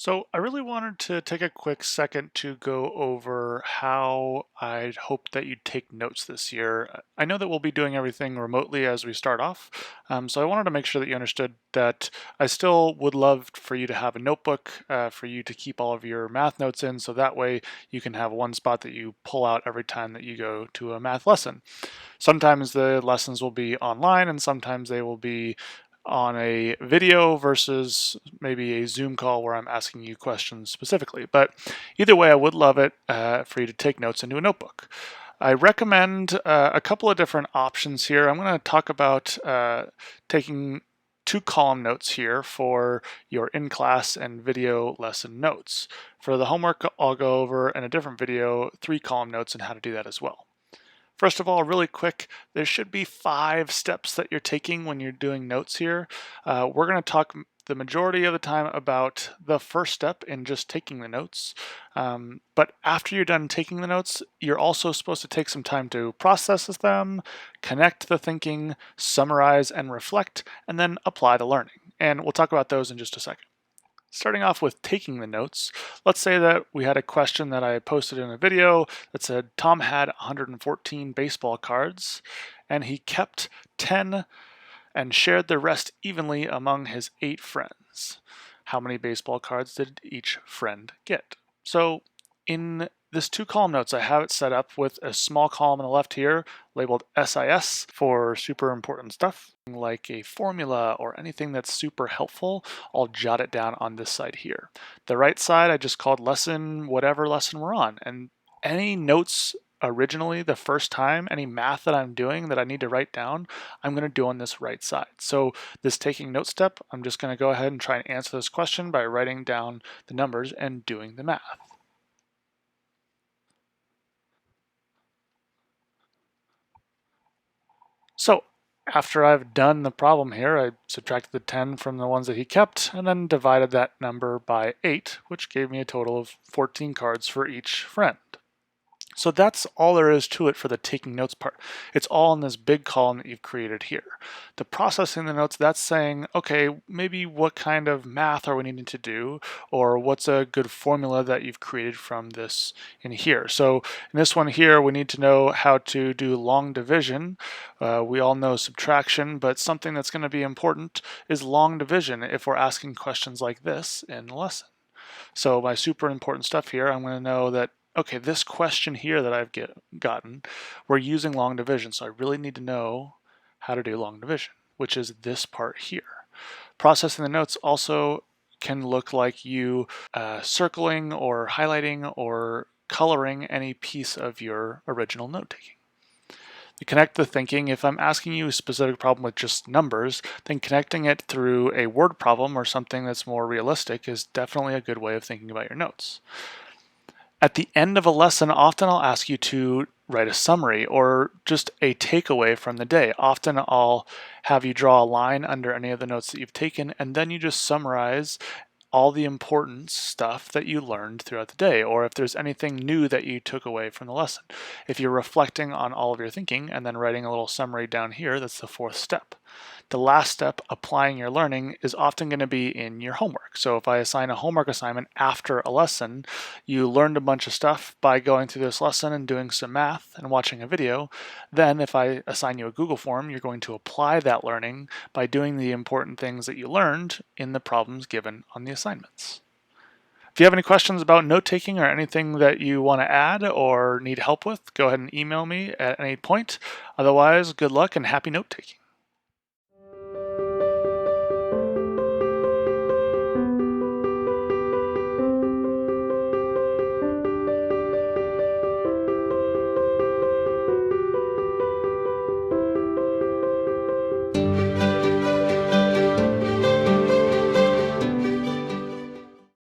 So I really wanted to take a quick second to go over how I'd hope that you'd take notes this year. I know that we'll be doing everything remotely as we start off, so I wanted to make sure that you understood that I still would love for you to have a notebook for you to keep all of your math notes in, so that way you can have one spot that you pull out every time that you go to a math lesson. Sometimes the lessons will be online and sometimes they will be on a video versus maybe a Zoom call where I'm asking you questions specifically. But either way, I would love it for you to take notes into a notebook. I recommend a couple of different options here. I'm going to talk about taking two column notes here for your in-class and video lesson notes. For the homework, I'll go over in a different video 3 column notes and how to do that as well. First of all, really quick, there should be 5 steps that you're taking when you're doing notes here. We're going to talk the majority of the time about the first step in just taking the notes. But after you're done taking the notes, you're also supposed to take some time to process them, connect the thinking, summarize and reflect, and then apply the learning. And we'll talk about those in just a second. Starting off with taking the notes, let's say that we had a question that I posted in a video that said Tom had 114 baseball cards and he kept 10 and shared the rest evenly among his 8 friends. How many baseball cards did each friend get? So in this 2 column notes, I have it set up with a small column on the left here labeled SIS for super important stuff like a formula or anything that's super helpful. I'll jot it down on this side here. The right side I just called lesson, whatever lesson we're on, and any notes originally the first time, any math that I'm doing that I need to write down, I'm going to do on this right side. So this taking note step, I'm just going to go ahead and try and answer this question by writing down the numbers and doing the math. So after I've done the problem here, I subtracted the 10 from the ones that he kept and then divided that number by 8, which gave me a total of 14 cards for each friend. So that's all there is to it for the taking notes part. It's all in this big column that you've created here. The processing the notes, that's saying, okay, maybe what kind of math are we needing to do, or what's a good formula that you've created from this in here. So in this one here, we need to know how to do long division. We all know subtraction, but something that's going to be important is long division if we're asking questions like this in the lesson. So my super important stuff here, I'm going to know that okay, this question here that I've gotten, we're using long division, so I really need to know how to do long division, which is this part here. Processing the notes also can look like you circling or highlighting or coloring any piece of your original note taking. To connect the thinking, if I'm asking you a specific problem with just numbers, then connecting it through a word problem or something that's more realistic is definitely a good way of thinking about your notes. At the end of a lesson, often I'll ask you to write a summary or just a takeaway from the day. Often I'll have you draw a line under any of the notes that you've taken, and then you just summarize all the important stuff that you learned throughout the day, or if there's anything new that you took away from the lesson. If you're reflecting on all of your thinking and then writing a little summary down here, that's the 4th step. The last step, applying your learning, is often going to be in your homework. So if I assign a homework assignment after a lesson, you learned a bunch of stuff by going through this lesson and doing some math and watching a video. Then if I assign you a Google form, you're going to apply that learning by doing the important things that you learned in the problems given on the assignments. If you have any questions about note-taking or anything that you want to add or need help with, go ahead and email me at any point. Otherwise, good luck and happy note-taking.